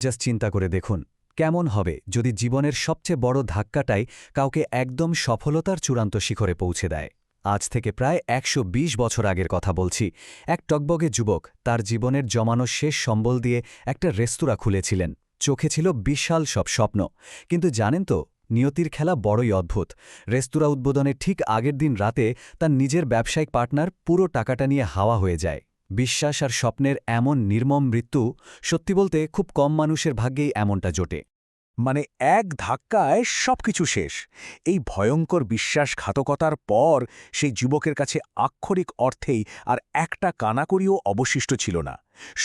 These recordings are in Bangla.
জাস্ট চিন্তা করে দেখুন কেমন হবে যদি জীবনের সবচেয়ে বড় ধাক্কাটাই কাউকে একদম সফলতার চূড়ান্ত শিখরে পৌঁছে দেয়। আজ থেকে প্রায় ১২০ বছর আগের কথা বলছি। এক টকবগে যুবক তার জীবনের জমানো শেষ সম্বল দিয়ে একটা রেস্তোরাঁ খুলেছিলেন। চোখে ছিল বিশাল সব স্বপ্ন, কিন্তু জানেন তো, নিয়তির খেলা বড়ই অদ্ভুত। রেস্তোরাঁ উদ্বোধনের ঠিক আগের দিন রাতে তার নিজের ব্যবসায়িক পার্টনার পুরো টাকাটা নিয়ে হাওয়া হয়ে যায়। বিশ্বাস আর স্বপ্নের এমন নির্মম মৃত্যু, সত্যি বলতে খুব কম মানুষের ভাগ্যেই এমনটা জোটে। মানে এক ধাক্কায় সবকিছু শেষ। এই ভয়ঙ্কর বিশ্বাসঘাতকতার পর সেই যুবকের কাছে আক্ষরিক অর্থেই আর একটা কানাকড়িও অবশিষ্ট ছিল না।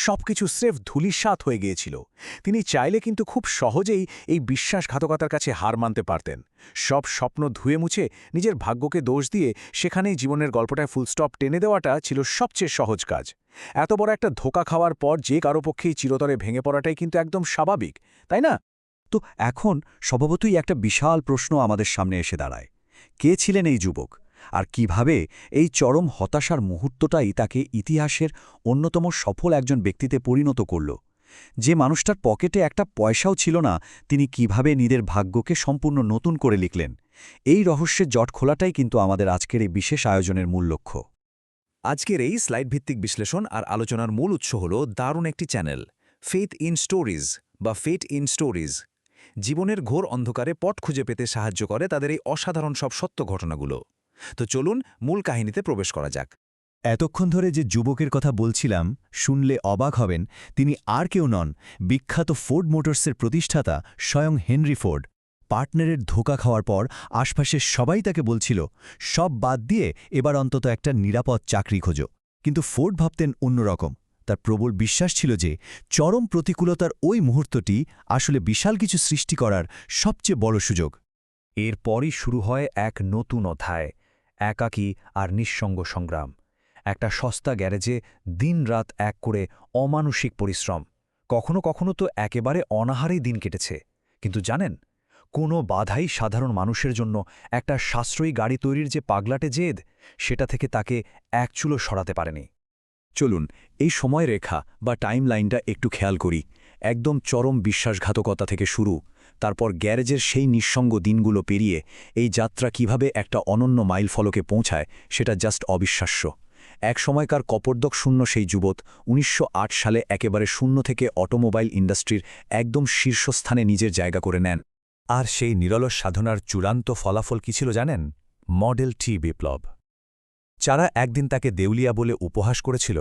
সবকিছু স্রেফ ধূলিসাৎ হয়ে গিয়েছিল। তিনি চাইলে কিন্তু খুব সহজেই এই বিশ্বাসঘাতকতার কাছে হার মানতে পারতেন। সব স্বপ্ন ধুয়ে মুছে নিজের ভাগ্যকে দোষ দিয়ে সেখানেই জীবনের গল্পটায় ফুলস্টপ টেনে দেওয়াটা ছিল সবচেয়ে সহজ কাজ। এত বড় একটা ধোঁকা খাওয়ার পর যে কারো পক্ষেই চিরতরে ভেঙে পড়াটাই কিন্তু একদম স্বাভাবিক, তাই না? তো এখন স্বভাবতই একটা বিশাল প্রশ্ন আমাদের সামনে এসে দাঁড়ায়। কে ছিলেন এই যুবক, আর কিভাবে এই চরম হতাশার মুহূর্তটাই তাকে ইতিহাসের অন্যতম সফল একজন ব্যক্তিতে পরিণত করল? যে মানুষটার পকেটে একটা পয়সাও ছিল না, তিনি কিভাবে নিজের ভাগ্যকে সম্পূর্ণ নতুন করে লিখলেন? এই রহস্যের জট খোলাটাই কিন্তু আমাদের আজকের এই বিশেষ আয়োজনের মূল লক্ষ্য। আজকের এই স্লাইড ভিত্তিক বিশ্লেষণ আর আলোচনার মূল উৎস হল দারুণ একটি চ্যানেল, ফেথ ইন স্টোরিজ বা ফেট ইন স্টোরিজ। জীবনের ঘোর অন্ধকারে পথ খুঁজে পেতে সাহায্য করে তাদের এই অসাধারণ সব সত্য ঘটনাগুলো। তো চলুন মূল কাহিনীতে প্রবেশ করা যাক। এতক্ষণ ধরে যে যুবকের কথা বলছিলাম, শুনলে অবাক হবেন, তিনি আর কেউ নন, বিখ্যাত ফোর্ড মোটরসের প্রতিষ্ঠাতা স্বয়ং হেনরি ফোর্ড। পার্টনারের ধোঁকা খাওয়ার পর আশপাশের সবাই তাকে বলছিল, সব বাদ দিয়ে এবার অন্তত একটা নিরাপদ চাকরি খোঁজো। কিন্তু ফোর্ড ভাবতেন অন্যরকম। তার প্রবল বিশ্বাস ছিল যে চরম প্রতিকূলতার ওই মুহূর্তটি আসলে বিশাল কিছু সৃষ্টি করার সবচেয়ে বড় সুযোগ। এরপরই শুরু হয় এক নতুন অধ্যায়, একাকী আর নিঃসঙ্গ সংগ্রাম। একটা সস্তা গ্যারেজে দিনরাত এক করে অমানসিক পরিশ্রম। কখনো কখনো তো একেবারে অনাহারেই দিন কেটেছে। কিন্তু জানেন, কোনো বাধাই সাধারণ মানুষের জন্য একটা সাশ্রয়ী গাড়ি তৈরির যে পাগলাটে জেদ, সেটা থেকে তাকে এক চুলো সরাতে পারেনি। চলুন এই সময়রেখা বা টাইম লাইনটা একটু খেয়াল করি। একদম চরম বিশ্বাসঘাতকতা থেকে শুরু, তারপর গ্যারেজের সেই নিঃসঙ্গ দিনগুলো পেরিয়ে এই যাত্রা কিভাবে একটা অনন্য মাইলফলকে পৌঁছায়, সেটা জাস্ট অবিশ্বাস্য। এক সময়কার কপর্দক শূন্য সেই যুবক ১৯০৮ সালে একেবারে শূন্য থেকে অটোমোবাইল ইন্ডাস্ট্রির একদম শীর্ষস্থানে নিজের জায়গা করে নেন। আর সেই নিরলস সাধনার চূড়ান্ত ফলাফল কি ছিল জানেন? মডেল টি বিপ্লব। যারা একদিন তাকে দেউলিয়া বলে উপহাস করেছিল,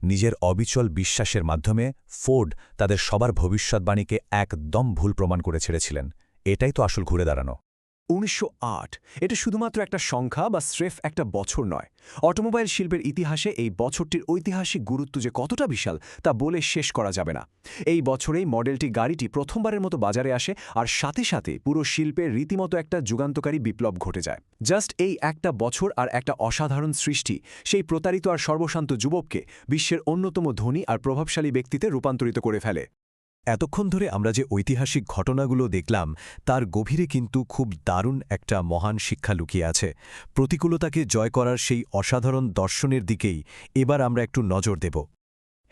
নিজের অবিচল বিশ্বাসের মাধ্যমে ফোর্ড তাদের সবার ভবিষ্যৎবাণীকে একদম ভুল প্রমাণ করে ছেড়েছিলেন। এটাই তো আসল ঘুরে দাঁড়ানো। ১৯০৮ এটা শুধুমাত্র একটা সংখ্যা বা স্রেফ একটা বছর নয়। অটোমোবাইল শিল্পের ইতিহাসে এই বছরটির ঐতিহাসিক গুরুত্ব যে কতটা বিশাল তা বলে শেষ করা যাবে না। এই বছরেই মডেলটি গাড়িটি প্রথমবারের মতো বাজারে আসে, আর সাথে সাথে পুরো শিল্পের রীতিমতো একটা যুগান্তকারী বিপ্লব ঘটে যায়। জাস্ট এই একটা বছর আর একটা অসাধারণ সৃষ্টি সেই প্রতারিত আর সর্বশান্ত যুবককে বিশ্বের অন্যতম ধনী আর প্রভাবশালী ব্যক্তিতে রূপান্তরিত করে ফেলে। এতক্ষণ ধরে আমরা যে ঐতিহাসিক ঘটনাগুলো দেখলাম, তার গভীরে কিন্তু খুব দারুণ একটা মহান শিক্ষা লুকিয়ে আছে। প্রতিকূলতাকে জয় করার সেই অসাধারণ দর্শনের দিকেই এবার আমরা একটু নজর দেব।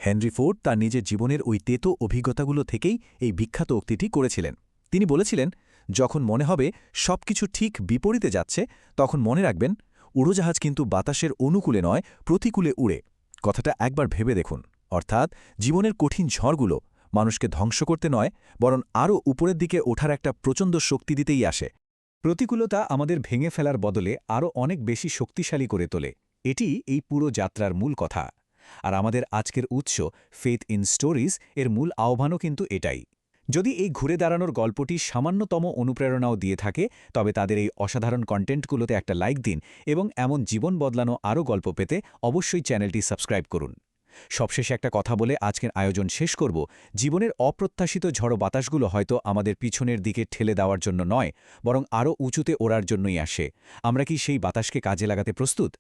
হেনরি ফোর্ড তার নিজের জীবনের ওই তেতো অভিজ্ঞতাগুলো থেকেই এই বিখ্যাত উক্তিটি করেছিলেন। তিনি বলেছিলেন, যখন মনে হবে সবকিছু ঠিক বিপরীতে যাচ্ছে, তখন মনে রাখবেন উড়োজাহাজ কিন্তু বাতাসের অনুকূলে নয়, প্রতিকূলে উড়ে। কথাটা একবার ভেবে দেখুন। অর্থাৎ জীবনের কঠিন ঝড়গুলো মানুষকে ধ্বংস করতে নয়, বরং আরও উপরের দিকে ওঠার একটা প্রচণ্ড শক্তি দিতেই আসে। প্রতিকূলতা আমাদের ভেঙে ফেলার বদলে আরও অনেক বেশি শক্তিশালী করে তোলে। এটি এই পুরো যাত্রার মূল কথা। আর আমাদের আজকের উৎস ফেথ ইন স্টোরিজ এর মূল আহ্বানও কিন্তু এটাই। যদি এই ঘুরে দাঁড়ানোর গল্পটি সামান্যতম অনুপ্রেরণাও দিয়ে থাকে, তবে তাদের এই অসাধারণ কন্টেন্টগুলোতে একটা লাইক দিন এবং এমন জীবন বদলানো আরও গল্প পেতে অবশ্যই চ্যানেলটি সাবস্ক্রাইব করুন। সবশেষে একটা কথা বলে আজকের আয়োজন শেষ করব। জীবনের অপ্রত্যাশিত ঝড়ো বাতাসগুলো হয়তো আমাদের পিছনের দিকে ঠেলে দেওয়ার জন্য নয়, বরং আরও উঁচুতে ওড়ার জন্যই আসে। আমরা কি সেই বাতাসকে কাজে লাগাতে প্রস্তুত?